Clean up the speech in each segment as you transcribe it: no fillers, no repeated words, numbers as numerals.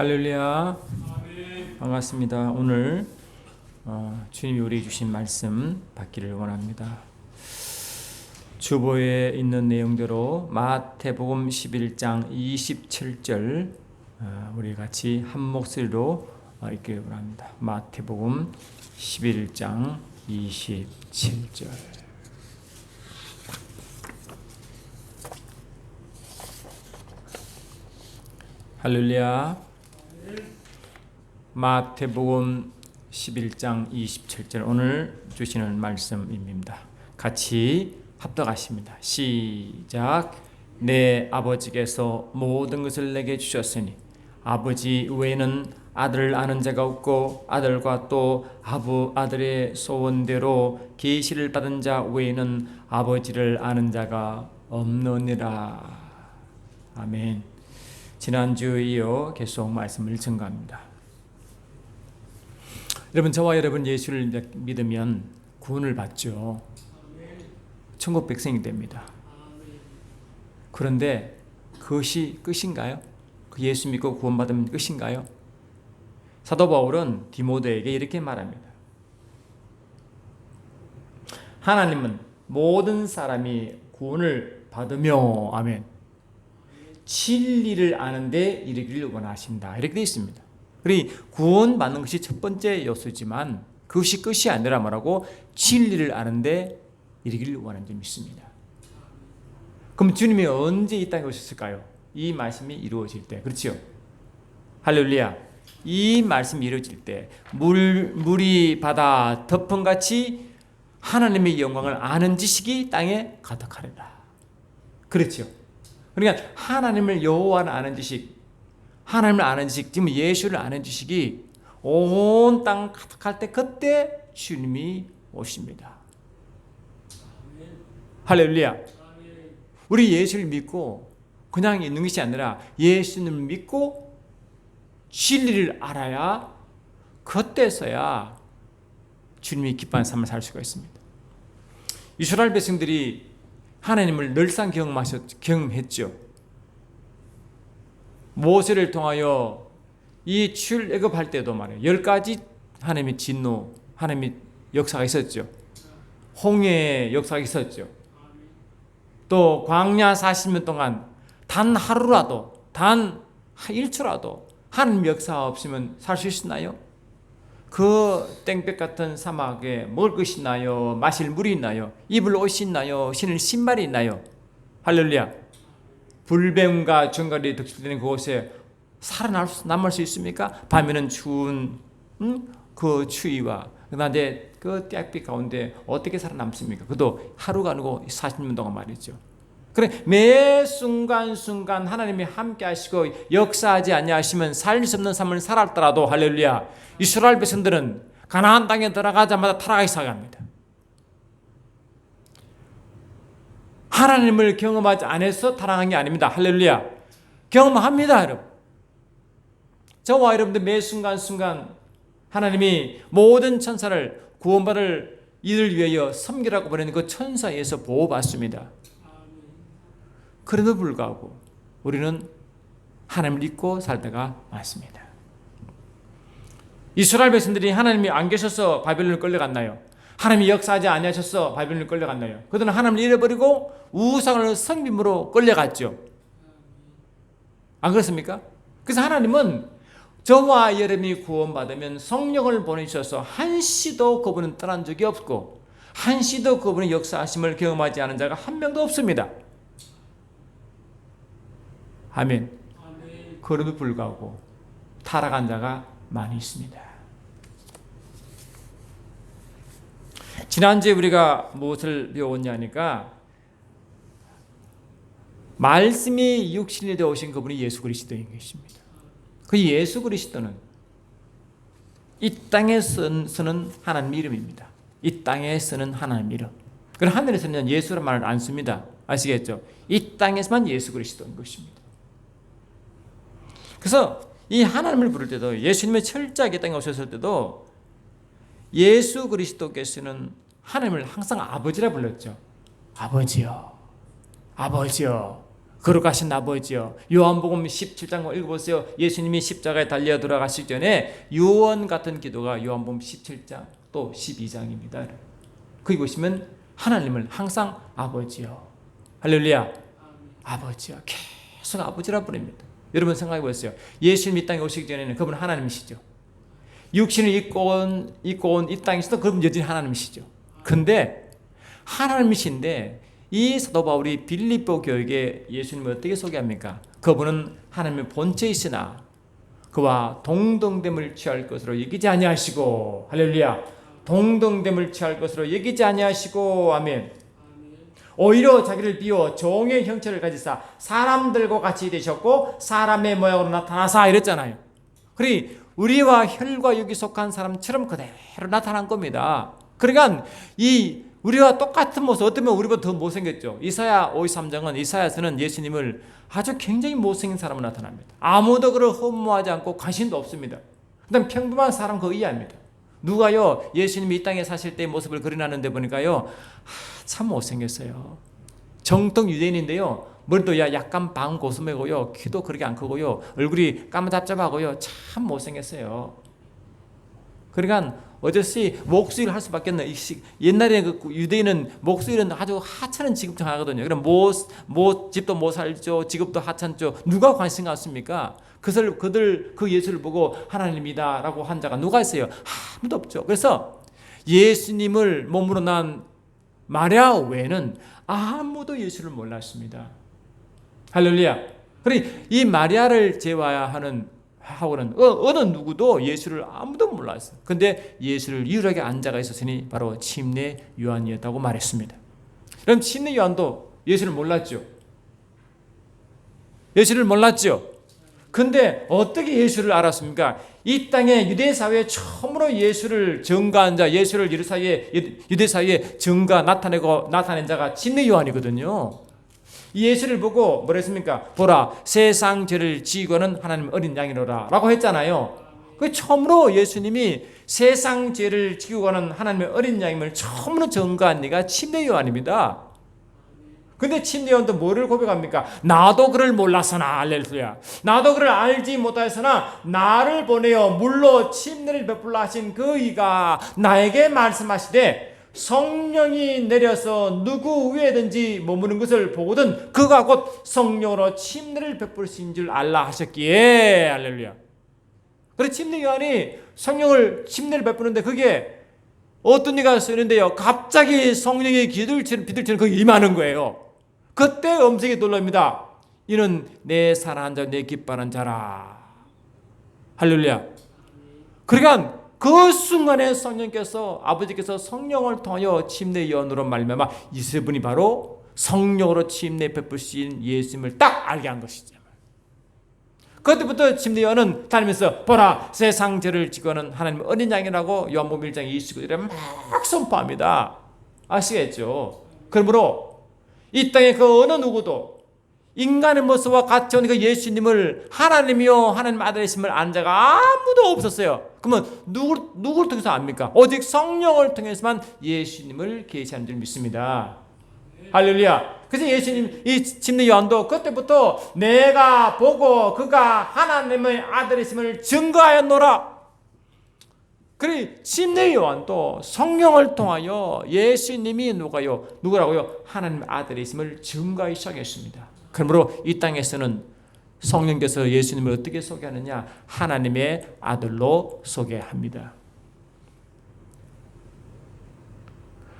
할렐루야. 반갑습니다. 오늘 주님이 우리에게 주신 말씀 받기를 원합니다. 주보에 있는 내용대로 마태복음 11장 27절 우리 같이 한 목소리로 읽기를 원합니다. 마태복음 11장 27절. 할렐루야. 마태복음 11장 27절 오늘 주시는 말씀입니다. 같이 합독하십니다. 시작. 내 아버지께서 모든 것을 내게 주셨으니 아버지 외에는 아들을 아는 자가 없고 아들과 또 아들의 소원대로 계시를 받은 자 외에는 아버지를 아는 자가 없느니라. 아멘. 지난주에 이어 계속 말씀을 증거합니다. 여러분, 저와 여러분 예수를 믿으면 구원을 받죠. 천국 백성이 됩니다. 그런데 그것이 끝인가요? 그 예수 믿고 구원받으면 끝인가요? 사도 바울은 디모데에게 이렇게 말합니다. 하나님은 모든 사람이 구원을 받으며 아멘 진리를 아는데 이르기를 원하신다. 이렇게 되어 있습니다. 그러니 구원받는 것이 첫 번째 요소지만 그것이 끝이 아니라 말하고 진리를 아는데 이르기를 원하는 점이 있습니다. 그럼 주님이 언제 이 땅에 오셨을까요? 이 말씀이 이루어질 때. 그렇죠? 할렐루야. 이 말씀이 이루어질 때 물이 바다 덮음같이 하나님의 영광을 아는 지식이 땅에 가득하리라. 그렇죠? 그러니까 하나님을 여호와를 아는 지식, 하나님을 아는 지식, 지금 예수를 아는 지식이 온 땅 가득할 때 그때 주님이 오십니다. 할렐루야. 우리 예수를 믿고 그냥 있는 것이 아니라 예수님을 믿고 진리를 알아야 그때서야 주님이 기뻐하는 삶을 살 수가 있습니다. 이스라엘 백성들이 하나님을 늘상 경험했죠. 모세를 통하여 이 출애굽할 때도 말이에요. 10가지 하나님의 진노, 하나님의 역사가 있었죠. 홍해의 역사가 있었죠. 또 광야 40년 동안 단 하루라도, 단 1초라도 하나님 역사 없으면 살 수 있나요? 그 땡볕 같은 사막에 먹을 것이 있나요? 마실 물이 있나요? 입을 옷이 있나요? 신을 신발이 있나요? 할렐루야. 불뱀과 정갈이 득실되는 그곳에 살아남을 수 있습니까? 밤에는 추운 그 추위와 낮에 그 땡볕 가운데 어떻게 살아남습니까? 그것도 하루가 아니고 40년 동안 말이죠. 그래, 매 순간순간 하나님이 함께 하시고 역사하지 아니하시면 살 수 없는 삶을 살았더라도 할렐루야. 이스라엘 백성들은 가나안 땅에 들어가자마자 타락하기 시작합니다. 하나님을 경험하지 않아서 타락한 게 아닙니다. 할렐루야. 경험합니다, 여러분. 저와 여러분들 매 순간순간 하나님이 모든 천사를 구원받을 이를 위하여 섬기라고 보내는 그 천사에서 보호받습니다. 그래도 불구하고 우리는 하나님을 잊고 살다가 많습니다. 이스라엘 백성들이 하나님이 안 계셔서 바벨론을 끌려갔나요? 하나님이 역사하지 아니하셔서 바벨론을 끌려갔나요? 그들은 하나님을 잃어버리고 우상을 섬김으로 끌려갔죠. 안 그렇습니까? 그래서 하나님은 저와 여러분이 구원받으면 성령을 보내주셔서 한시도 그분은 떠난 적이 없고 한시도 그분의 역사하심을 경험하지 않은 자가 한 명도 없습니다. 아멘. 그럼에도 불구하고 타락한 자가 많이 있습니다. 지난주에 우리가 무엇을 배웠냐니까 말씀이 육신이 되어 오신 그분이 예수 그리스도인 것입니다. 그 예수 그리스도는 이 땅에 쓰는 하나님의 이름입니다. 이 땅에 쓰는 하나님의 이름. 그럼 하늘에서는 예수란 말을 안 씁니다. 아시겠죠? 이 땅에서만 예수 그리스도인 것입니다. 그래서 이 하나님을 부를 때도 예수님의 철저하게 땅에 오셨을 때도 예수 그리스도께서는 하나님을 항상 아버지라 불렀죠. 아버지요. 아버지요. 거룩하신 아버지여. 요한복음 17장 읽어보세요. 예수님이 십자가에 달려 돌아가시기 전에 요원 같은 기도가 요한복음 17장 또 12장입니다. 거기 보시면 하나님을 항상 아버지여. 할렐루야. 아버지여. 계속 아버지라 부릅니다. 여러분 생각해 보세요. 예수님 이 땅에 오시기 전에는 그분 하나님이시죠. 육신을 입고 온 이 땅에서도 그분 여전히 하나님이시죠. 근데 하나님이신데 이 사도 바울이 빌립보 교회에 예수님을 어떻게 소개합니까? 그분은 하나님의 본체이시나 그와 동등됨을 취할 것으로 여기지 아니하시고, 할렐루야, 동등됨을 취할 것으로 여기지 아니하시고, 아멘. 오히려 자기를 비워 종의 형체를 가지사 사람들과 같이 되셨고 사람의 모양으로 나타나사 이랬잖아요. 그러니 우리와 혈과 육이 속한 사람처럼 그대로 나타난 겁니다. 그러니까 이 우리와 똑같은 모습, 어쩌면 우리보다 더 못생겼죠. 이사야 53장은 이사야서는 예수님을 아주 굉장히 못생긴 사람으로 나타납니다. 아무도 그를 흠모하지 않고 관심도 없습니다. 그다음 평범한 사람 그거 이해합니다. 누가요 예수님이 이 땅에 사실 때의 모습을 그려놨는데 보니까요 참 못생겼어요. 정통 유대인인데요 머리도 약간 반고스매고요 키도 그렇게 안 크고요 얼굴이 까무잡잡하고요 참 못생겼어요. 그러니까 어저씨 목수일 할 수밖에 없는 옛날에 그 유대인은 목수일은 아주 하찮은 직업 하거든요. 그럼 집도 못 살죠. 직업도 하찮죠. 누가 관심 갖습니까? 그들 그 예수를 보고 하나님이다라고 한 자가 누가 있어요? 아무도 없죠. 그래서 예수님을 몸으로 난 마리아 외에는 아무도 예수를 몰랐습니다. 할렐루야. 그러니 이 마리아를 제외하는 하고는 어느 누구도 예수를 아무도 몰랐어요. 근데 예수를 유일하게 안 자가 있었으니 바로 침례 요한이었다고 말했습니다. 그럼 침례 요한도 예수를 몰랐죠. 예수를 몰랐죠. 근데 어떻게 예수를 알았습니까? 이 땅에 유대 사회에 처음으로 예수를 증거한 자, 예수를 유대 사회에 나타낸 자가 침례 요한이거든요. 예수를 보고 뭐라 했습니까? 보라 세상 죄를 지고는 하나님 어린 양이로라 라고 했잖아요. 그 처음으로 예수님이 세상 죄를 지고 가는 하나님의 어린 양임을 처음으로 증거한 이가 침례 요한입니다. 근데 침례 요한도 뭐를 고백합니까? 나도 그를 몰랐으나, 할렐루야, 나도 그를 알지 못하였으나 나를 보내어 물로 침례를 베풀라 하신 그 이가 나에게 말씀하시되 성령이 내려서 누구 위에든지 머무는 것을 보거든 그가 곧 성령으로 침례를 베풀신 줄 알라 하셨기에, 할렐루야. 그래서 침례 요한이 침례를 베푸는데 그게 어떤 이가 쓰는데요 갑자기 성령의 비둘처럼 거기 임하는 거예요. 그때 음성이 들립니다. 이는 내 사랑하는 자, 내 기뻐하는 자라. 할렐루야. 그러니까 그 순간에 성령께서 아버지께서 성령을 통하여 침례 요한으로 말미암아 이 분이 바로 성령으로 침례 베푸신 예수님을 딱 알게 한 것이죠. 그때부터 침례 요한은 다니면서 보라 세상 죄를 지고는 하나님의 어린 양이라고 요한복음 1장 29절에 막 선포합니다. 아시겠죠? 그러므로 이 땅에 그 어느 누구도 인간의 모습과 같이 온 그 예수님을 하나님이요 하나님 아들이심을 아는 자가 아무도 없었어요. 그러면 누구를 통해서 압니까? 오직 성령을 통해서만 예수님을 계시하는 줄 믿습니다. 할렐루야. 그래서 예수님 이 침례 요한도 그때부터 내가 보고 그가 하나님의 아들이심을 증거하였노라. 그래 침례 요한도 성령을 통하여 예수님이 누구라고요? 하나님의 아들이심을 증거하기 시작했습니다. 그러므로 이 땅에서는 성령께서 예수님을 어떻게 소개하느냐? 하나님의 아들로 소개합니다.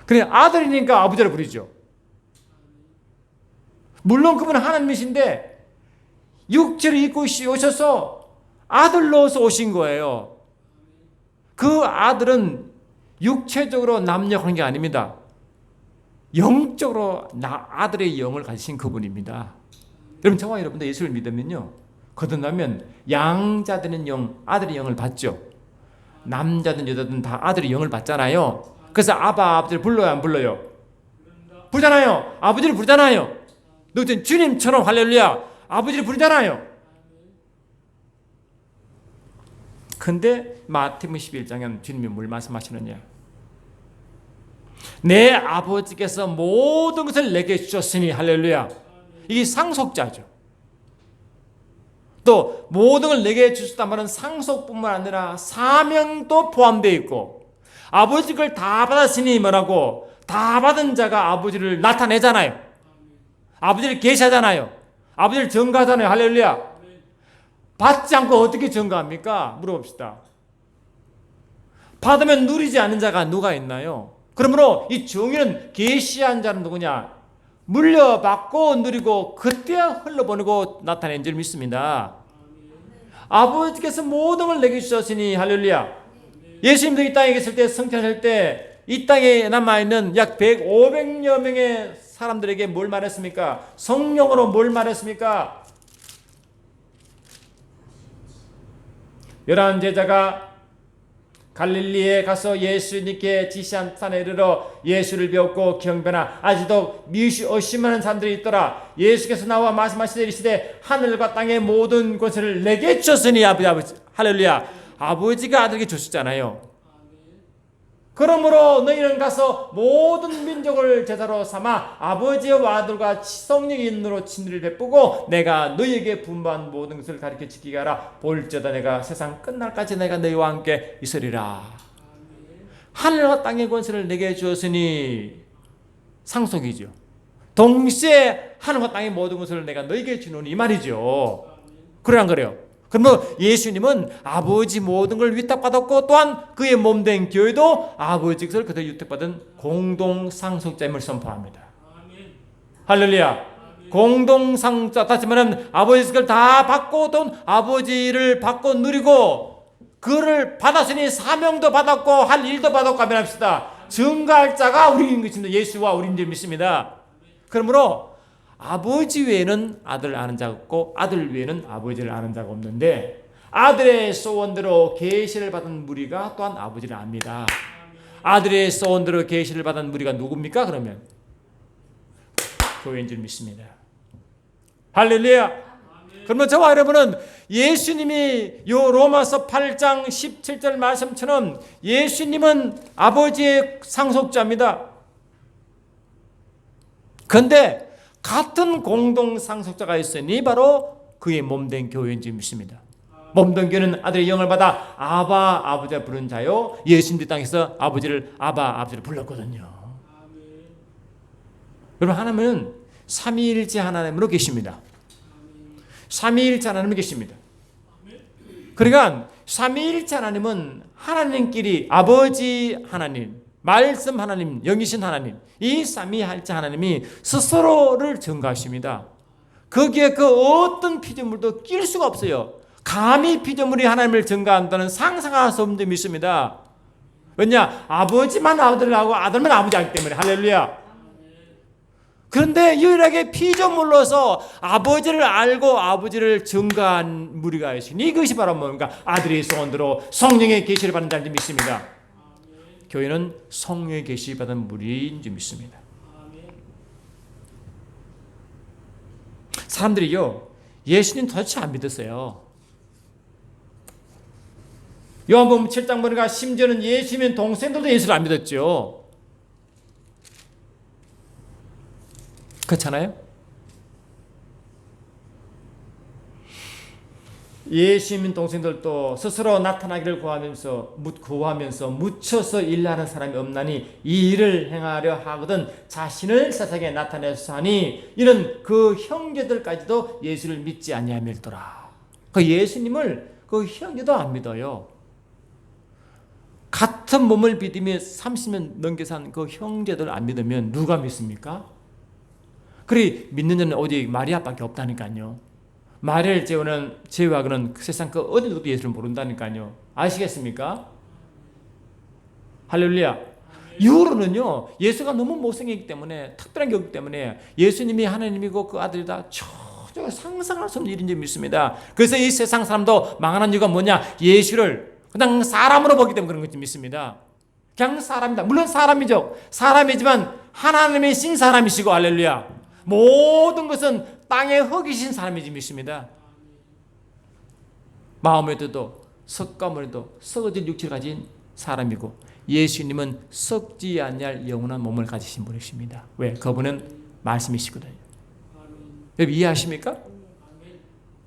그래 아들이니까 아버지를 부르죠. 물론 그분은 하나님이신데 육체를 입고 오셔서 아들로서 오신 거예요. 그 아들은 육체적으로 남녀 관계 아닙니다. 영적으로 아들의 영을 가지신 그분입니다. 여러분 저와 여러분도 예수를 믿으면요 거듭나면 양자되는 영, 아들의 영을 받죠. 남자든 여자든 다 아들의 영을 받잖아요. 그래서 아버지를 불러요 안 불러요? 부르잖아요. 아버지를 부르잖아요. 너희들 주님처럼 할렐루야 아버지를 부르잖아요. 근데 마태복음 11장에는 주님이 뭘 말씀하시느냐? 내 아버지께서 모든 것을 내게 주셨으니, 할렐루야. 이게 상속자죠. 또 모든 걸 내게 주셨단 말은 상속뿐만 아니라 사명도 포함되어 있고, 아버지 걸 다 받았으니 뭐라고, 다 받은 자가 아버지를 나타내잖아요. 아버지를 계시하잖아요. 아버지를 증거하잖아요. 할렐루야. 받지 않고 어떻게 증거합니까? 물어봅시다. 받으면 누리지 않는 자가 누가 있나요? 그러므로 이 정의는 계시한 자는 누구냐? 물려받고 누리고 그때 흘러보내고 나타낸 줄 믿습니다. 아버지께서 모든 걸 내게 주셨으니 할렐루야. 예수님도 이 땅에 계실 때, 성탄할 때 이 땅에 남아있는 약 500여 명의 사람들에게 뭘 말했습니까? 성령으로 뭘 말했습니까? 11 제자가 갈릴리에 가서 예수님께 지시한 산에 이르러 예수를 배웠고 경배나 아직도 의심하는 사람들이 있더라. 예수께서 나와 말씀하시되 이르시되 하늘과 땅의 모든 권세를 내게 주셨으니 아버지 할렐루야. 아버지가 아들에게 주셨잖아요. 그러므로 너희는 가서 모든 민족을 제자로 삼아 아버지와 아들과 성령의 이름으로 진리를 베푸고 내가 너희에게 분부한 모든 것을 가르쳐 지키게 하라. 볼지어다 내가 세상 끝날까지 내가 너희와 함께 있으리라. 하늘과 땅의 권세를 내게 주었으니 상속이죠. 동시에 하늘과 땅의 모든 것을 내가 너희에게 주노니 이 말이죠. 그래 안 그래요? 그러면 예수님은 아버지 모든 걸 위탁받았고 또한 그의 몸된 교회도 아버지 것을 그대로 위탁받은 공동상속자임을 선포합니다. 할렐루야. 공동상속자, 다시 말하면 아버지 것을 다 받고 또 아버지를 받고 누리고 그를 받았으니 사명도 받았고 할 일도 받았고 하면 합시다. 증거할 자가 우리인 것입니다. 예수와 우리인 줄 믿습니다. 그러므로 아버지 외에는 아들을 아는 자가 없고 아들 외에는 아버지를 아는 자가 없는데 아들의 소원대로 계시를 받은 무리가 또한 아버지를 압니다. 아들의 소원대로 계시를 받은 무리가 누굽니까? 그러면 교회인 줄 믿습니다. 할렐루야. 그러면 저와 여러분은 예수님이 요 로마서 8장 17절 말씀처럼 예수님은 아버지의 상속자입니다. 그런데 같은 공동 상속자가 있으니 바로 그의 몸된 교회인 줄 믿습니다. 몸된 교회는 아들의 영을 받아 아바 아버지가 부른 자요. 예수님도 땅에서 아버지를 아바 아버지를 불렀거든요. 여러분 하나님은 삼위일체 하나님으로 계십니다. 삼위일체 하나님으로 계십니다. 그러니까 삼위일체 하나님은 하나님끼리 아버지 하나님, 말씀 하나님, 영이신 하나님, 이 삼위일체 하나님이 스스로를 증거하십니다. 거기에 그 어떤 피조물도 낄 수가 없어요. 감히 피조물이 하나님을 증거한다는 상상할 수 없는 점 있습니다. 왜냐? 아버지만 아들을 하고 아들만 아버지 하기 때문에. 할렐루야. 그런데 유일하게 피조물로서 아버지를 알고 아버지를 증거한 무리가 있으니 이것이 바로 뭡니까? 아들의 소원대로 성령의 계시를 받는 자인 줄 믿습니다. 교회는 성령의 계시 받은 무리인 줄 믿습니다. 사람들이요, 예수님 도대체 안 믿었어요. 요한복음 7장 보니까 심지어는 예수님의 동생들도 예수를 안 믿었죠. 그렇잖아요? 예수님 동생들도 스스로 나타나기를 구하면서 묻혀서 일하는 사람이 없나니 이 일을 행하려 하거든 자신을 세상에 나타내서 하니 이는 그 형제들까지도 예수를 믿지 아니하밀더라. 그 예수님을 그 형제도 안 믿어요. 같은 몸을 믿으며 30년 넘게 산 그 형제들 안 믿으면 누가 믿습니까? 그리 믿는 자는 오직 마리아밖에 없다니까요. 마리아를 제외하고는 세상 그 어디 누구도 예수를 모른다니까요. 아시겠습니까? 할렐루야. 이후로는요, 예수가 너무 못생기기 때문에, 특별한 게 없기 때문에 예수님이 하나님이고 그 아들이다 전혀 상상할 수 없는 일인 줄 믿습니다. 그래서 이 세상 사람도 망하는 이유가 뭐냐? 예수를 그냥 사람으로 보기 때문에 그런 것 믿습니다. 그냥 사람이다. 물론 사람이죠. 사람이지만 하나님의 신 사람이시고, 할렐루야. 모든 것은 땅에 흙이신 사람이지 믿습니다. 마음에도 석가모니도 썩어질 육체를 가진 사람이고 예수님은 썩지 아니할 영원한 몸을 가지신 분이십니다. 왜? 그분은 말씀이시거든요. 여러분 이해하십니까?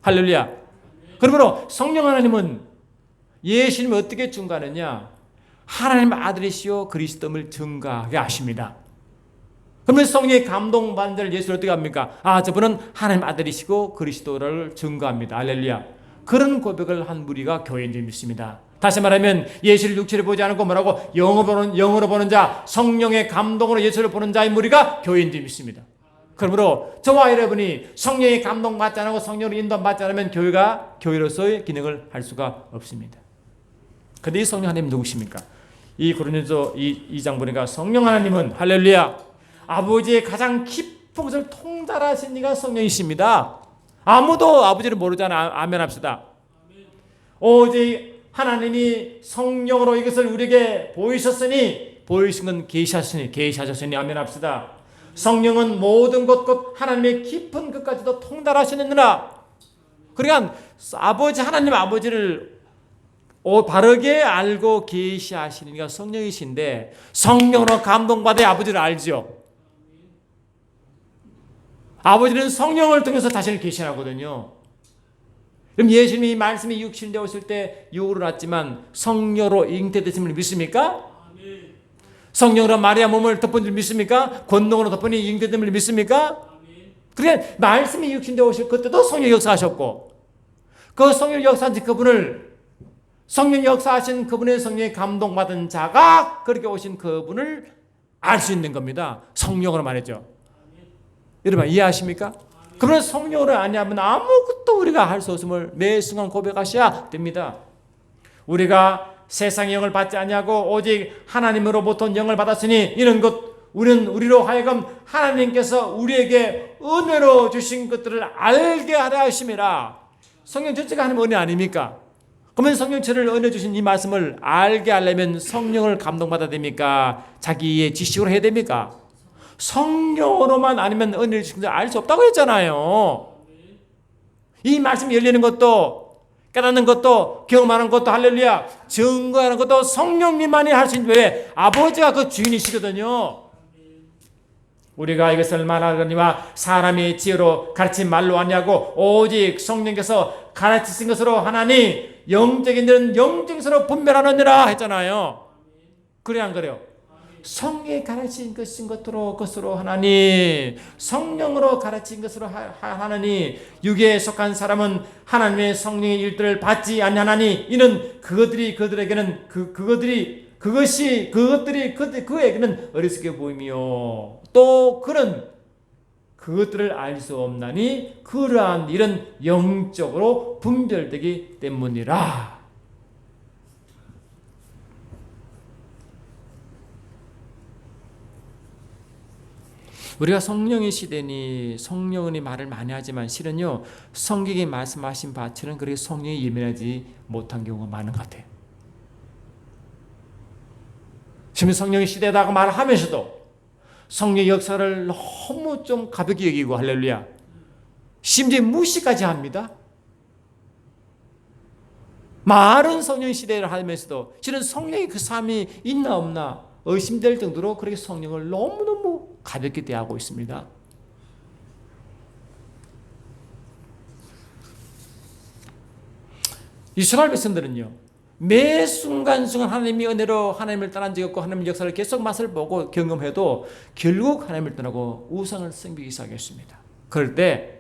할렐루야. 그러므로 성령 하나님은 예수님을 어떻게 증거하느냐? 하나님 아들이시요 그리스도를 증거하게 하십니다. 그러면 성령의 감동받은 자를 예수를 어떻게 합니까? 저분은 하나님 아들이시고 그리스도를 증거합니다. 할렐루야. 그런 고백을 한 무리가 교회인 줄 믿습니다. 다시 말하면 예수를 육체를 보지 않고 뭐라고? 영으로 보는 자, 성령의 감동으로 예수를 보는 자의 무리가 교회인 줄 믿습니다. 그러므로 저와 여러분이 성령의 감동받지 않고 성령으로 인도받지 않으면 교회가 교회로서의 기능을 할 수가 없습니다. 그런데 이 성령 하나님 누구십니까? 이 고린도서 2장 보니까 성령 하나님은 할렐루야 아버지의 가장 깊은 것을 통달하신 이가 성령이십니다. 아무도 아버지를 모르잖아. 아멘 합시다. 오직 하나님이 성령으로 이것을 우리에게 보이셨으니 보이신 건 계시하셨으니 아멘 합시다. 성령은 모든 것 곧 하나님의 깊은 것까지도 통달하시느니라. 그러니까 하나님 아버지를 바르게 알고 계시하시는 이가 성령이신데 성령으로 감동받아 아버지를 알죠. 아버지는 성령을 통해서 자신을 계시하거든요. 그럼 예수님이 말씀이 육신되어 오실 때 육으로 났지만 성령으로 잉태되심을 믿습니까? 성령으로 마리아 몸을 덮은 줄 믿습니까? 권능으로 덮으니 잉태됨을 믿습니까? 그러니까 말씀이 육신되어 오실 그때도 성령 역사하셨고 그 성령 역사하신 그분을 성령 역사하신 그분의 성령에 감동받은 자가 그렇게 오신 그분을 알 수 있는 겁니다. 성령으로 말했죠. 여러분 이해하십니까? 그러면 성령으로 아니하면 아무것도 우리가 할 수 없음을 매 순간 고백하셔야 됩니다. 우리가 세상의 영을 받지 아니하고 오직 하나님으로부터 영을 받았으니 이런 것 우리로 하여금 하나님께서 우리에게 은혜로 주신 것들을 알게 하려 하심이라. 성령 전체가 하나님 은혜 아닙니까? 그러면 성령체를 은혜 주신 이 말씀을 알게 하려면 성령을 감동받아야 됩니까? 자기의 지식으로 해야 됩니까? 성령으로만 아니면 은혜를 주신 줄 알 수 없다고 했잖아요. 이 말씀이 열리는 것도 깨닫는 것도 경험하는 것도 할렐루야 증거하는 것도 성령님만이 할 수 있는데 왜? 아버지가 그 주인이시거든요. 우리가 이것을 말하거니와 사람의 지혜로 가르친 말로 아니하고 오직 성령께서 가르치신 것으로 하나니 영적인 일은 영적인 것으로 분별하느니라 했잖아요. 그래 안 그래요? 성령이 가르친 것으로 하나니 성령으로 가르친 것으로 하나니 유괴에 속한 사람은 하나님의 성령의 일들을 받지 아니하나니 이는 그들에게는 그에게는 어리석게 보이며 또 그는 그것들을 알 수 없나니 그러한 일은 영적으로 분별되기 때문이라. 우리가 성령의 시대니 성령이 말을 많이 하지만 실은요 성경이 말씀하신 바처럼 그렇게 성령이 예민하지 못한 경우가 많은 것 같아요. 지금 성령의 시대다고 말하면서도 성령의 역사를 너무 좀 가볍게 여기고 할렐루야 심지어 무시까지 합니다. 말은 성령의 시대를 하면서도 실은 성령의 그 삶이 있나 없나 의심될 정도로 그렇게 성령을 너무너무 가볍게 대하고 있습니다. 이스라엘 백성들은요 매 순간순간 하나님이 은혜로 하나님을 떠난 적이 없고 하나님의 역사를 계속 맛을 보고 경험해도 결국 하나님을 떠나고 우상을 섬기기 시작했습니다. 그럴 때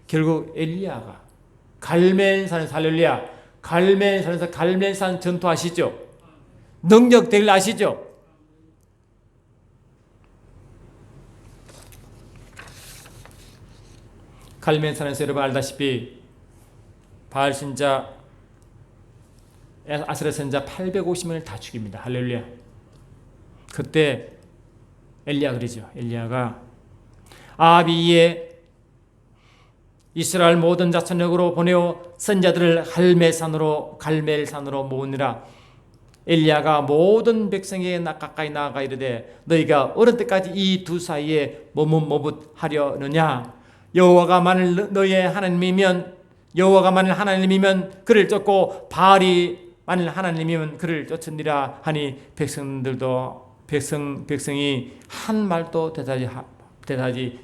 결국 엘리야가 갈멜산에서 할렐루야 갈멜산에서 갈멜산 전투 아시죠? 능력 대결 아시죠? 갈멜산에서 여러분 알다시피 바알 신자 아스라 선자 850명을 다 죽입니다. 할렐루야. 그때 엘리야 그러죠. 엘리야가 아비에 이스라엘 모든 자손력으로 보내어 선자들을 갈멜산으로 모으니라. 엘리야가 모든 백성에게 가까이 나아가 이르되 너희가 어느 때까지 이 두 사이에 머뭇머뭇하려느냐. 여호와가 만일 하나님이면 그를 쫓고 바알이 만일 하나님이면 그를 쫓으니라 하니 백성이 한 말도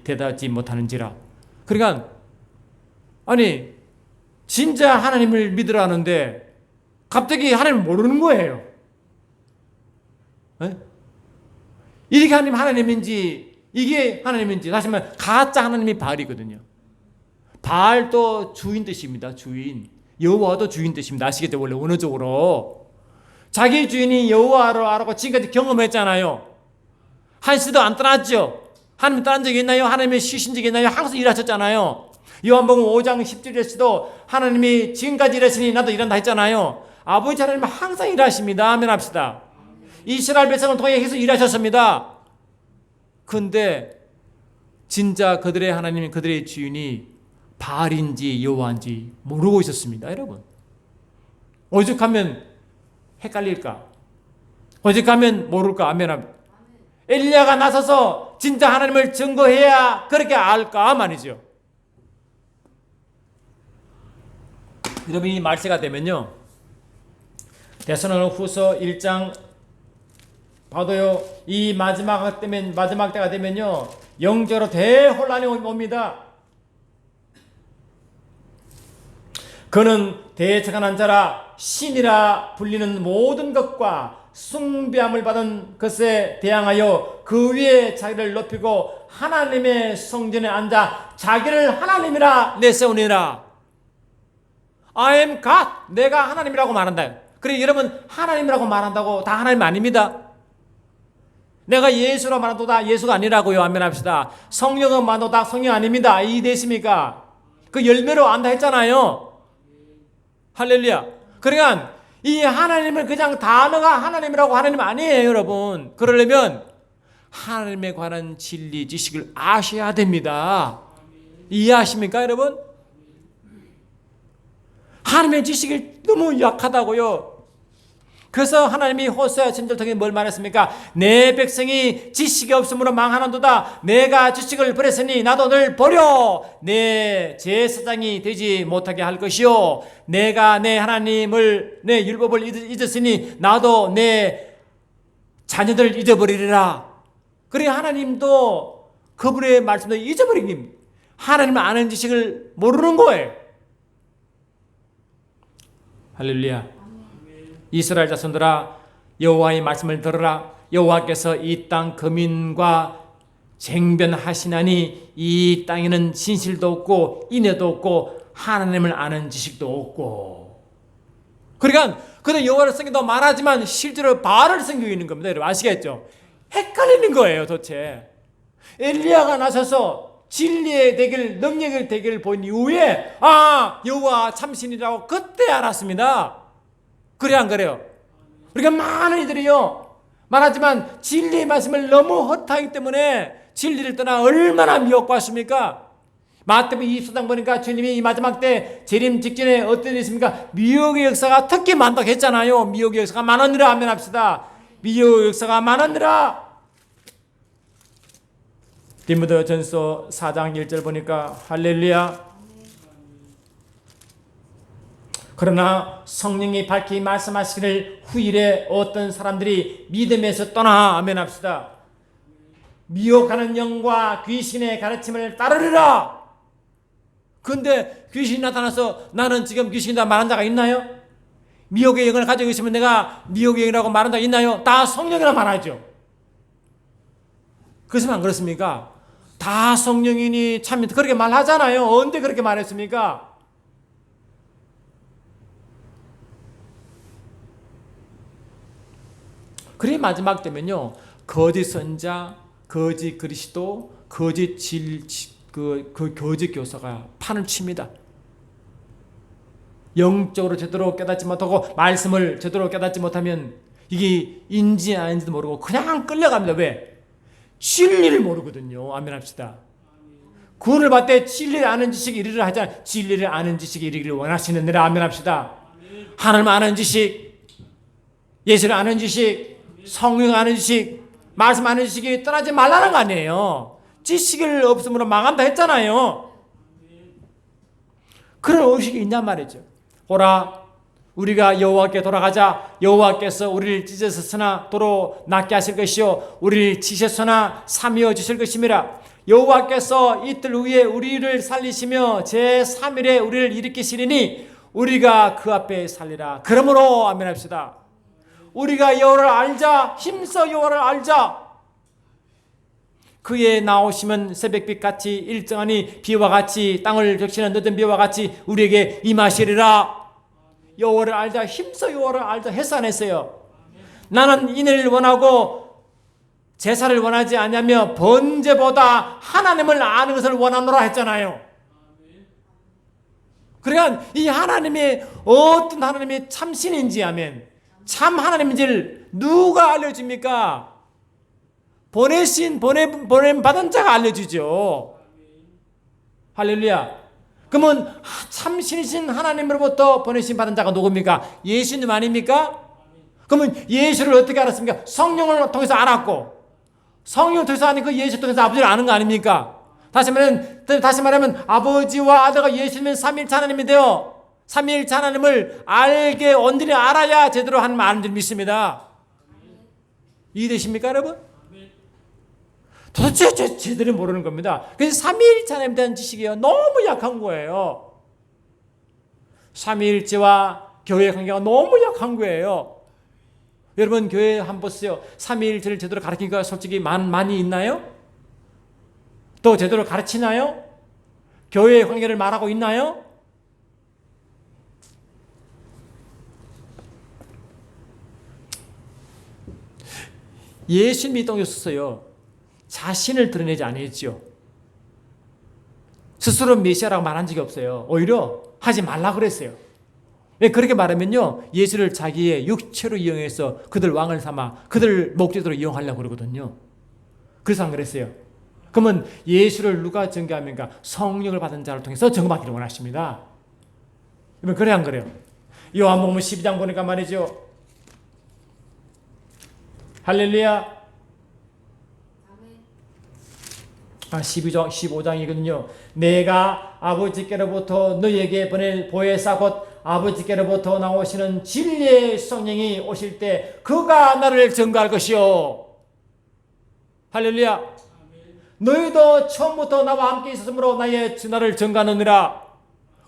대답지 못하는지라. 그러니까 아니 진짜 하나님을 믿으라 하는데 갑자기 하나님을 모르는 거예요. 에? 이게 하나님인지 이게 하나님인지 다시 말하면 가짜 하나님이 바알이거든요. 바알도 주인 뜻입니다. 주인. 여호와도 주인 뜻입니다. 아시겠죠? 원래 원어적으로 자기 주인이 여호와라고 지금까지 경험했잖아요. 한시도 안 떠났죠. 하나님 떠난 적이 있나요? 하나님이 쉬신 적이 있나요? 항상 일하셨잖아요. 요한복음 5장 10절에서도 하나님이 지금까지 일하시니 나도 일한다 했잖아요. 아버지 하나님은 항상 일하십니다. 아멘 합시다. 이스라엘 백성을 통해 계속 일하셨습니다. 근데 진짜 그들의 하나님, 그들의 주인이 바알인지 여호와인지 모르고 있었습니다. 여러분, 오죽하면 헷갈릴까? 오죽하면 모를까? 아멘 합니다. 엘리야가 나서서 진짜 하나님을 증거해야 그렇게 알까 말이죠. 여러분이 말세가 되면요, 데살로니가후서 1장 봐도요, 이 마지막 때가 되면요, 영적으로 대혼란이 옵니다. 그는 대적한 자라 신이라 불리는 모든 것과 숭배함을 받은 것에 대항하여 그 위에 자기를 높이고 하나님의 성전에 앉아 자기를 하나님이라 내세우니라. I am God. 내가 하나님이라고 말한다. 그래, 여러분 하나님이라고 말한다고 다 하나님 아닙니다. 내가 예수라 말한다고 다 예수가 아니라고요. 아멘 합시다. 성령은 말도 다 성령 아닙니다. 이해되십니까? 그 열매로 안다 했잖아요. 할렐루야. 그러니까 이 하나님은 그냥 단어가 하나님이라고 하나님 아니에요, 여러분. 그러려면 하나님에 관한 진리 지식을 아셔야 됩니다. 이해하십니까, 여러분? 하나님의 지식이 너무 약하다고요. 그래서 하나님이 호세아 전설 통해 뭘 말했습니까? 내 백성이 지식이 없으므로 망하는도다. 내가 지식을 버렸으니 나도 늘 버려 내 제사장이 되지 못하게 할 것이요, 내가 내 하나님을 내 율법을 잊었으니 나도 내 자녀들을 잊어버리리라. 그래, 하나님도 그분의 말씀도 잊어버린 겁니다. 하나님을 아는 지식을 모르는 거예요. 할렐루야. 이스라엘 자손들아, 여호와의 말씀을 들으라. 여호와께서 이 땅 거민과 쟁변하시나니 이 땅에는 진실도 없고 인애도 없고 하나님을 아는 지식도 없고. 그러니까 그는 여호와를 섬기도 말하지만 실제로 바알을 섬기고 있는 겁니다. 여러분 아시겠죠? 헷갈리는 거예요 도대체. 엘리야가 나서서 진리의 대결, 능력의 대결을 본 이후에 여호와 참신이라고 그때 알았습니다. 그래 안 그래요? 그러니까 많은 이들이요 말하지만 진리의 말씀을 너무 헛하기 때문에 진리를 떠나 얼마나 미혹받습니까? 마태복음 24장 보니까 주님이 이 마지막 때 재림 직전에 어떤 일이 있습니까? 미혹의 역사가 특히 많다고 했잖아요. 미혹의 역사가 많으니라. 아멘 합시다. 미혹의 역사가 많으니라. 디모데전서 4장 1절 보니까 할렐루야. 그러나 성령이 밝히 말씀하시기를 후일에 어떤 사람들이 믿음에서 떠나. 아멘 합시다. 미혹하는 영과 귀신의 가르침을 따르리라. 근데 귀신이 나타나서 나는 지금 귀신이다 말한 자가 있나요? 미혹의 영을 가지고 있으면 내가 미혹의 영이라고 말한 자가 있나요? 다 성령이라 말하죠. 그렇지만 안 그렇습니까? 다 성령이니 참 그렇게 말하잖아요. 언제 그렇게 말했습니까? 그래 마지막 되면요, 거짓 선자, 거짓 그리스도, 거짓 거짓 교사가 판을 칩니다. 영적으로 제대로 깨닫지 못하고 말씀을 제대로 깨닫지 못하면 이게 인지 아닌지도 모르고 그냥 끌려갑니다. 왜? 진리를 모르거든요. 아멘 합시다. 구원을 받을 때 진리를 아는 지식이 이르려 하잖아요. 진리를 아는 지식이 이르기를 원하시느니라. 아멘 합시다. 하나님 아는 지식, 예수를 아는 지식, 성령 아는 지식, 말씀 아는 지식이 떠나지 말라는 거 아니에요. 지식을 없음으로 망한다 했잖아요. 그런 의식이 있냔 말이죠. 보라, 우리가 여호와께 돌아가자. 여호와께서 우리를 찢으셨으나 도로 낫게 하실 것이요, 우리를 치셨으나 삼위어 주실 것임이라. 여호와께서 이틀 후에 우리를 살리시며 제3일에 우리를 일으키시리니 우리가 그 앞에 살리라. 그러므로 아멘합시다. 우리가 여호와를 알자. 힘써 여호와를 알자. 그의 나오시면 새벽빛같이 일정하니 비와 같이 땅을 적시는 늦은 비와 같이 우리에게 임하시리라. 여호와를 알자. 힘써 여호와를 알자. 했어 안 했어요? 나는 인을 원하고 제사를 원하지 않냐며 번제보다 하나님을 아는 것을 원하노라 했잖아요. 그러니까 이 하나님이 어떤 하나님이 참신인지 하면 참 하나님인지를 누가 알려줍니까? 보냄 받은 자가 알려주죠. 할렐루야. 그러면 참신이신 하나님으로부터 보내신 받은 자가 누굽니까? 예수님 아닙니까? 그러면 예수를 어떻게 알았습니까? 성령을 통해서 알았고, 성령을 통해서 아닌 그 예수 통해서 아버지를 아는 거 아닙니까? 다시 말하면 아버지와 아들과 예수님은 삼위일체 하나님인데요. 삼위일체 하나님을 알게 온전히 알아야 제대로 하나님 아는 줄 믿습니다. 이해되십니까 여러분? 도대체 제대로 모르는 겁니다. 그래서 삼위일체 하나님에 대한 지식이 너무 약한 거예요. 삼위일체와 교회의 관계가 너무 약한 거예요. 여러분 교회 한번 보세요. 삼위일체를 제대로 가르치기가 솔직히 많이 있나요? 또 제대로 가르치나요? 교회의 관계를 말하고 있나요? 예수님이 똥 줬어요. 자신을 드러내지 않았지요. 스스로 메시아라고 말한 적이 없어요. 오히려 하지 말라 그랬어요. 왜 그렇게 말하면요, 예수를 자기의 육체로 이용해서 그들 왕을 삼아 그들 목적으로 이용하려고 그러거든요. 그래서 안 그랬어요. 그러면 예수를 누가 증거합니까? 성령을 받은 자를 통해서 증거하기를 원하십니다. 그러면 그래 안 그래요? 요한복음 12장 보니까 말이죠. 할렐루야. 15장이거든요. 내가 아버지께로부터 너희에게 보낼 보혜사 곧 아버지께로부터 나오시는 진리의 성령이 오실 때 그가 나를 증거할 것이요. 할렐루야. 너희도 처음부터 나와 함께 있었으므로 나를 증거하느니라.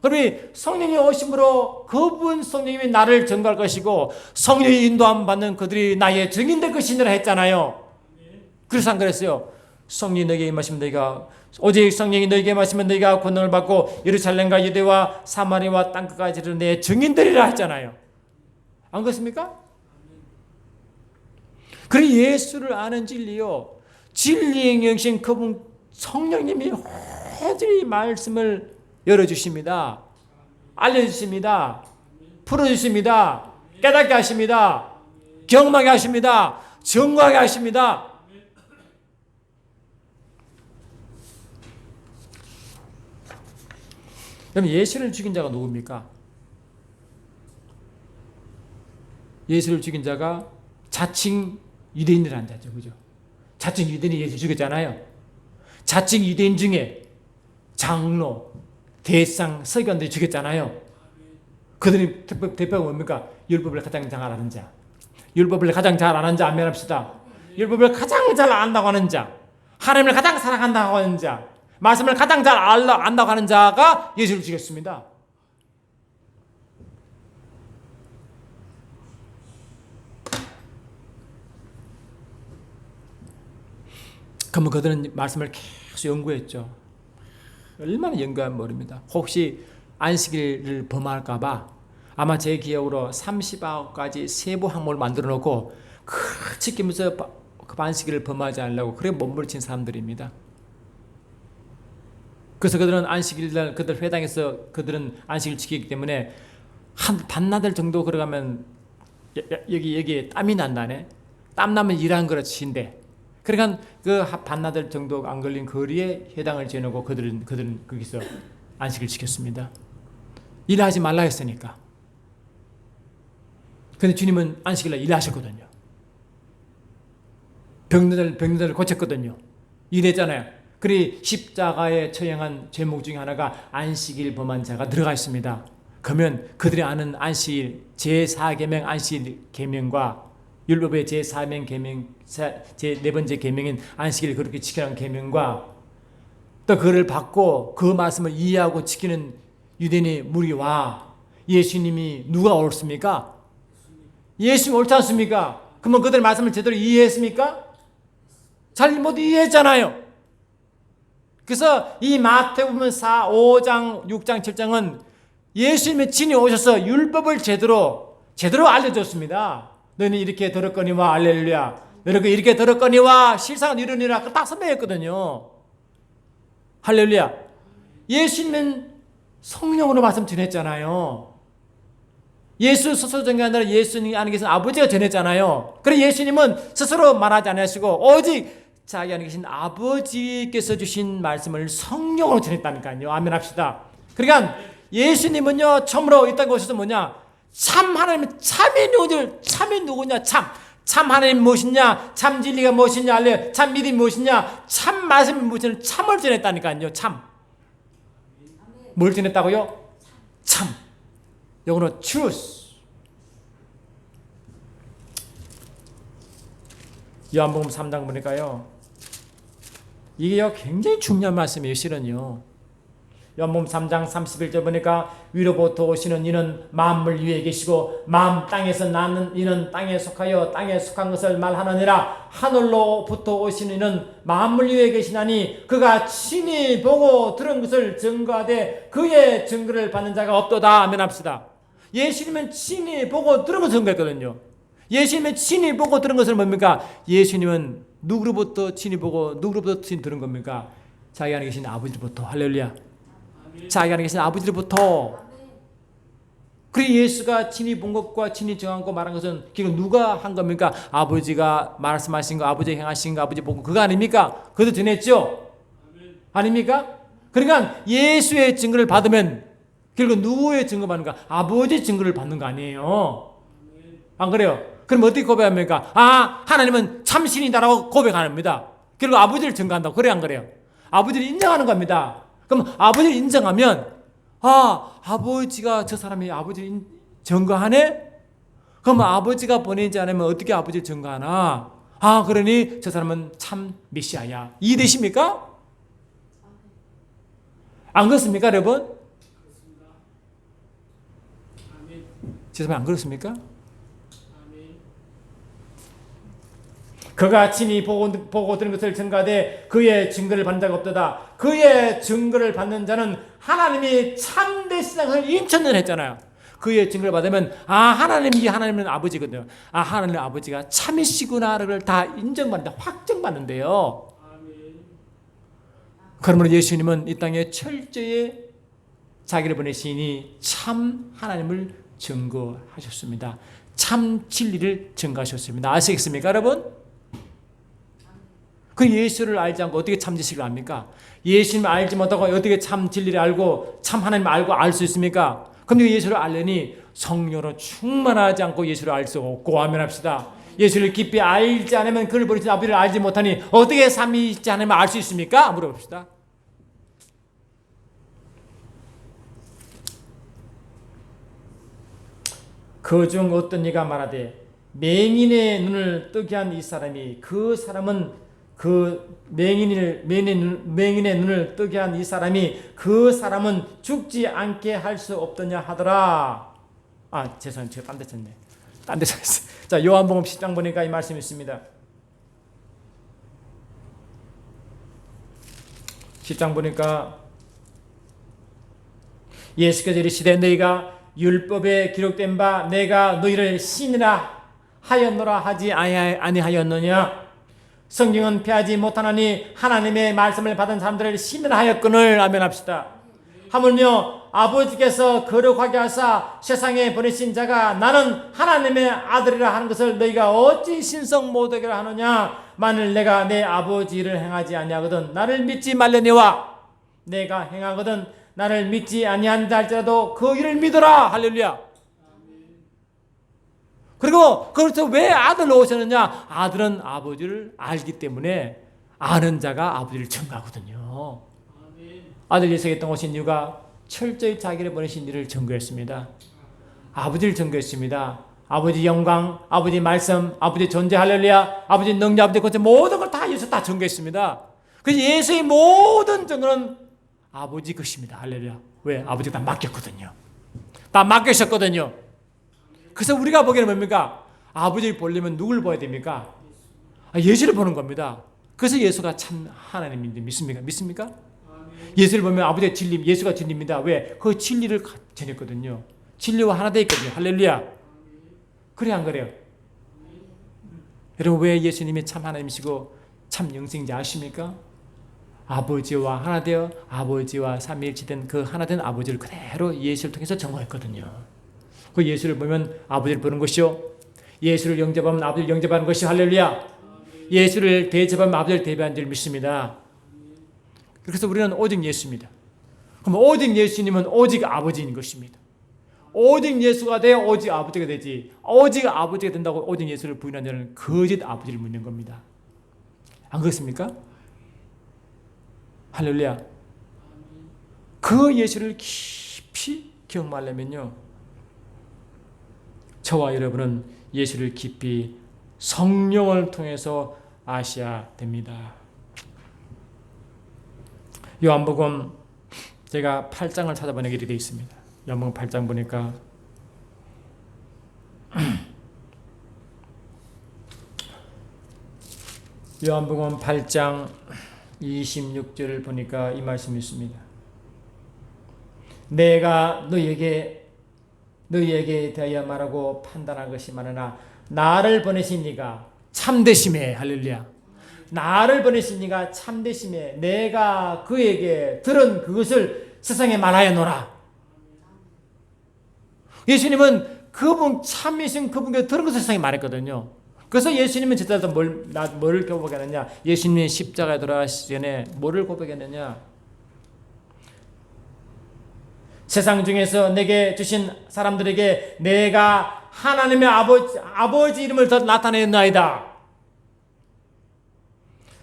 그러니 성령이 오심으로 그분 성령님이 나를 증거할 것이고 성령의 인도함 받는 그들이 나의 증인될 것이니라 했잖아요. 그래서 안 그랬어요? 성령이 너에게 임하시면 너희가 오직 성령이 너에게 임하시면 너희가 권능을 받고 예루살렘과 유대와 사마리아와 땅끝까지 이르러 내 증인되리라 했잖아요. 안 그렇습니까? 그래 예수를 아는 진리요. 진리의 영신 그분 성령님이 호들이 말씀을 열어주십니다. 알려주십니다. 풀어주십니다. 깨닫게 하십니다. 경험하게 하십니다. 증거하게 하십니다. 그럼 예수를 죽인 자가 누굽니까? 예수를 죽인 자가 자칭 유대인이라는 자죠. 그죠? 자칭 유대인이 예수 죽였잖아요. 자칭 유대인 중에 장로, 대상, 서기관들이 죽였잖아요. 그들이 대표가 뭡니까? 율법을 가장 잘 아는 자. 율법을 가장 잘 아는 자, 아멘합시다. 율법을 가장 잘 안다고 하는 자. 하나님을 가장 사랑한다고 하는 자. 말씀을 가장 잘 안다고 하는 자가 예수를 죽였습니다. 그러면 그들은 말씀을 계속 연구했죠. 얼마나 연구하면 모릅니다. 혹시 안식일을 범할까 봐 아마 제 기억으로 30가지 세부 항목을 만들어 놓고 지키면서 그 안식일을 범하지 않으려고 그래 몸부림친 사람들입니다. 그래서 그들은 안식일날 그들 회당에서 그들은 안식일 지키기 때문에 한 반나절 정도 걸어가면 여기에 땀이 난다네. 땀 나면 일하는 거라치인데 그러니까 그 반나절 정도 안 걸린 거리에 회당을 지어놓고 그들은 거기서 안식을 지켰습니다. 일하지 말라 했으니까. 근데 주님은 안식일날 일하셨거든요. 병들을 고쳤거든요. 일했잖아요. 그리 십자가에 처형한 제목 중에 하나가 안식일 범한 자가 들어가 있습니다. 그러면 그들이 아는 안식일 제4계명 안식일 계명과 율법의 제4명 계명 제4번째 계명인 안식일 그렇게 지키라는 계명과 또 그를 받고 그 말씀을 이해하고 지키는 유대인의 무리와 예수님이 누가 옳습니까? 예수님이 옳지 않습니까? 그러면 그들의 말씀을 제대로 이해했습니까? 잘 못 이해했잖아요. 그래서 이 마태복음 4, 5장, 6장, 7장은 예수님의 진이 오셔서 율법을 제대로 알려줬습니다. 너희는 이렇게 들었거니와 할렐루야. 너희는 이렇게 들었거니와 실상은 이루니라. 딱 선배했거든요. 할렐루야. 예수님은 성령으로 말씀 전했잖아요. 예수 스스로 전한 게 아니라 예수님 안에 계신 아버지가 전했잖아요. 그래 예수님은 스스로 말하지 않으시고 오직 자기 안에 계신 아버지께서 주신 말씀을 성령으로 전했다니까요. 아멘 합시다. 그러니까 예수님은요 처음으로 이 땅에 오셔서 뭐냐, 참 하나님은 참이 누구냐, 참 하나님 무엇이냐, 참 진리가 무엇이냐, 알래, 참 믿음이 무엇이냐, 참 말씀이 무엇이냐, 참을 전했다니까요. 참. 뭘 전했다고요? 참. 영어로 truth. 요한복음 3장 보니까요, 이게요 굉장히 중요한 말씀이에요. 실은요. 요한복음 3장 31절 보니까 위로부터 오시는 이는 만물 위에 계시고 마음 땅에서 나는 이는 땅에 속하여 땅에 속한 것을 말하느니라. 하늘로부터 오시는 이는 만물 위에 계시나니 그가 친히 보고 들은 것을 증거하되 그의 증거를 받는 자가 없도다. 아멘 합시다. 예수님은 친히 보고 들은 것을 증거했거든요. 예수님은 친히 보고 들은 것을 뭡니까? 예수님은 누구로부터 친히 보고 누구로부터 친히 들은 겁니까? 자기 안에 계신 아버지로부터. 할렐루야. 자기 안에 계신 아버지로부터. 그리고 예수가 친히 본 것과 친히 정한 거 말한 것은 결국 누가 한 겁니까? 아버지가 말씀하신 거, 아버지가 행하신 거, 아버지 보고 그거 아닙니까? 그것도 전했죠? 아닙니까? 그러니까 예수의 증거를 받으면 결국 누구의 증거 받는가? 아버지의 증거를 받는 거 아니에요. 안 그래요? 그럼 어떻게 고백합니까? 하나님은 참신이다라고 고백합니다. 결국 아버지를 증거한다고. 그래 안 그래요? 아버지를 인정하는 겁니다. 그럼 아버지를 인정하면 아버지가 저 사람이 아버지를 증거하네? 그럼 아버지가 보내지 않으면 어떻게 아버지를 증거하나? 그러니 저 사람은 참 메시아야. 이해되십니까? 안 그렇습니까 여러분? 저 사람 안 그렇습니까? 그가 친히 보고 들은 것을 증거하되 그의 증거를 받는 자가 없도다. 그의 증거를 받는 자는 하나님이 참되시다는 것을 인천을 했잖아요. 그의 증거를 받으면 하나님은 아버지거든요. 하나님 아버지가 참이시구나를 다 인정받는다, 확정받는데요. 그러므로 예수님은 이 땅에 철저히 자기를 보내시니 참 하나님을 증거하셨습니다. 참 진리를 증거하셨습니다. 아시겠습니까 여러분? 그 예수를 알지 않고 어떻게 참 지식을 압니까? 예수님을 알지 못하고 어떻게 참 진리를 알고 참 하나님을 알고 알 수 있습니까? 그럼 예수를 알려니 성령으로 충만하지 않고 예수를 알 수 없고. 아멘 합시다. 예수를 깊이 알지 않으면 그를 버리신 아버지를 알지 못하니 어떻게 삼위일체 하나님을 알 수 있습니까? 물어봅시다. 그중 어떤 이가 말하되 맹인의 눈을 뜨게 한 이 사람이 그 사람은 그 맹인의 눈을 뜨게 한 이 사람이 그 사람은 죽지 않게 할 수 없더냐 하더라. 죄송해요. 제가 딴 데 쳤네. 딴 데 쳤어요. 자, 요한복음 10장 보니까 이 말씀이 있습니다. 10장 보니까 예수께서 이르시되 너희가 율법에 기록된 바 내가 너희를 신이라 하였노라 하지 아니하였느냐. 성경은 피하지 못하나니 하나님의 말씀을 받은 사람들을 신이라 하였거늘. 아멘 합시다. 하물며 아버지께서 거룩하게 하사 세상에 보내신 자가 나는 하나님의 아들이라 하는 것을 너희가 어찌 신성 못하게 하느냐. 만일 내가 내 아버지 일을 행하지 아니하거든 나를 믿지 말려니와 내가 행하거든 나를 믿지 아니한다 할지라도 그 일을 믿어라. 할렐루야. 그리고 그래서 왜 아들로 오셨느냐? 아들은 아버지를 알기 때문에 아는 자가 아버지를 증거하거든요. 아들 예수에게 오신 이유가 철저히 자기를 보내신 일을 증거했습니다. 아버지를 증거했습니다. 아버지 영광, 아버지 말씀, 아버지 존재 할렐루야, 아버지 능력, 아버지 권세 모든 걸 다 예수 다 증거했습니다. 그 예수의 모든 증거는 아버지 것입니다. 할렐루야. 왜? 아버지가 다 맡겼거든요. 다 맡기셨거든요. 그래서 우리가 보기에는 뭡니까? 아버지를 보려면 누굴 봐야 됩니까? 예수를 보는 겁니다. 그래서 예수가 참 하나님인지 믿습니까? 믿습니까? 예수를 보면 아버지의 진리, 예수가 진리입니다. 왜? 그 진리를 전했거든요. 진리와 하나 되어 있거든요. 할렐루야. 그래 안 그래요? 여러분 왜 예수님이 참 하나님이시고 참 영생인지 아십니까? 아버지와 하나 되어 아버지와 삼위일체된 그 하나 된 아버지를 그대로 예수를 통해서 증거했거든요. 그 예수를 보면 아버지를 보는 것이요, 예수를 영접하면 아버지를 영접하는 것이 할렐루야. 예수를 대접하면 아버지를 대변한 줄 믿습니다. 그래서 우리는 오직 예수입니다. 그럼 오직 예수님은 오직 아버지인 것입니다. 오직 예수가 되어 오직 아버지가 되지, 오직 아버지가 된다고 오직 예수를 부인하는 자는 거짓 아버지를 묻는 겁니다. 안 그렇습니까? 할렐루야. 그 예수를 깊이 경험하려면요, 저와 여러분은 예수를 깊이 성령을 통해서 아셔야 됩니다. 요한복음 제가 8장을 찾아보는 길이 되어 있습니다. 요한복음 8장 보니까 요한복음 8장 26절을 보니까 이 말씀이 있습니다. 내가 너희에게 대하여 말하고 판단한 것이 많으나 나를 보내신 네가 참되심에, 할렐루야, 나를 보내신 네가 참되심에 내가 그에게 들은 그것을 세상에 말하였노라. 예수님은 그분 참이신 그분께 들은 것을 세상에 말했거든요. 그래서 예수님은 제자들 뭘 고백했느냐? 예수님이 십자가에 돌아가시기 전에 뭐를 고백했느냐? 세상 중에서 내게 주신 사람들에게 내가 하나님의 아버지 이름을 더 나타냈나이다.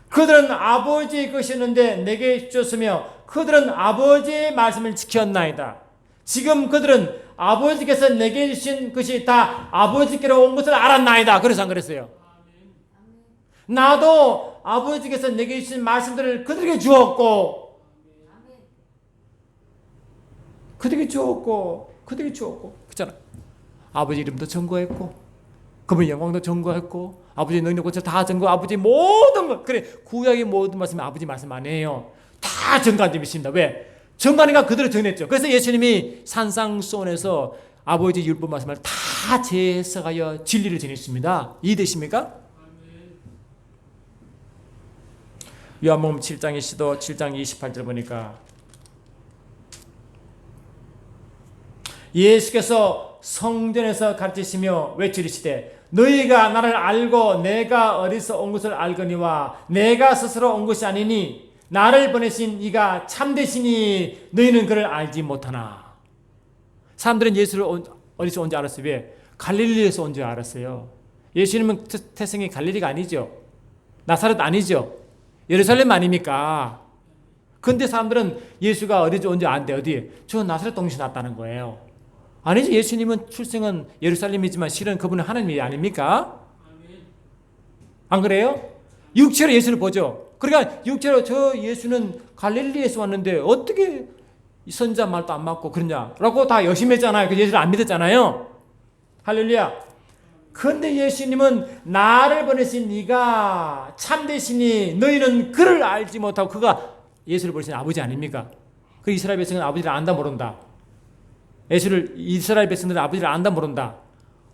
그들은 아버지의 것이었는데 내게 주셨으며 그들은 아버지의 말씀을 지켰나이다. 지금 그들은 아버지께서 내게 주신 것이 다 아버지께로 온 것을 알았나이다. 그래서 안 그랬어요? 나도 아버지께서 내게 주신 말씀들을 그들에게 주었고 그렇잖아. 아버지 이름도 증거했고 그분의 영광도 증거했고 아버지의 능력을 다 증거, 아버지 모든 것, 그래, 구약의 모든 말씀이 아버지 말씀 아니에요. 다 증거한 점이 있습니다. 왜? 증거하니까 그대로 정했죠. 그래서 예수님이 산상수훈에서 아버지 율법 말씀을 다 재해석하여 진리를 전했습니다. 이해되십니까? 요한복음 7장의 시도 7장 28절 보니까 예수께서 성전에서 가르치시며 외치시되 너희가 나를 알고 내가 어디서 온 것을 알거니와 내가 스스로 온 것이 아니니 나를 보내신 이가 참되시니 너희는 그를 알지 못하나. 사람들은 예수를 어디서 온지 알았어요. 왜? 갈릴리에서 온지 알았어요. 예수님은 태생이 갈릴리가 아니죠. 나사렛 아니죠. 예루살렘 아닙니까? 근데 사람들은 예수가 어디서 온지 아는데 어디? 저 나사렛 동시에 났다는 거예요. 아니죠. 예수님은 출생은 예루살렘이지만 실은 그분은 하나님이 아닙니까? 안 그래요? 육체로 예수를 보죠. 그러니까 육체로 저 예수는 갈릴리에서 왔는데 어떻게 선자 말도 안 맞고 그러냐라고 다 열심히 했잖아요. 그 예수를 안 믿었잖아요. 할렐루야. 그런데 예수님은 나를 보내신 네가 참되시니 너희는 그를 알지 못하고, 그가 예수를 보내신 아버지 아닙니까? 그 이스라엘 백성은 아버지를 안다 모른다. 이스라엘 백성들은 아버지를 안다 모른다.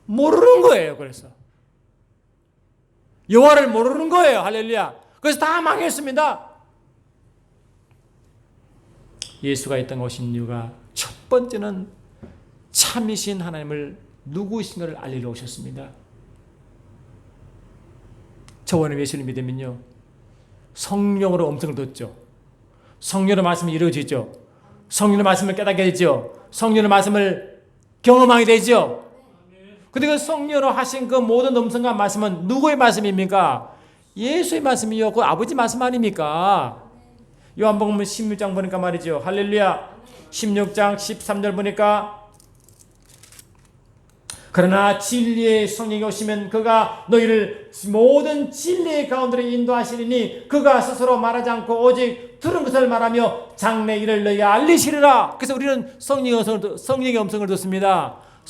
모르는 거예요. 그래서 여호와를 모르는 거예요. 할렐루야. 그래서 다 망했습니다. 예수가 있던 것인 이유가 첫 번째는 참이신 하나님을 누구이신가를 알리러 오셨습니다. 저와는 예수를 믿으면요, 성령으로 음성을 듣죠. 성령의 말씀이 이루어지죠. 성령의 말씀을 깨닫게 되죠. 성령의 말씀을 경험하게 되죠. 근데 그 성령으로 하신 그 모든 음성과 말씀은 누구의 말씀입니까? 예수의 말씀이요. 그 아버지 말씀 아닙니까? 요한복음 16장 보니까 말이죠. 할렐루야. 16장 13절 보니까 그러나 진리의 성령이 오시면 그가 너희를 모든 진리의 가운데로 인도하시리니 그가 스스로 말하지 않고 오직 들은 것을 말하며 장래 일을 너희가 알리시리라. 그래서 우리는 성령의 음성을 듣습니다.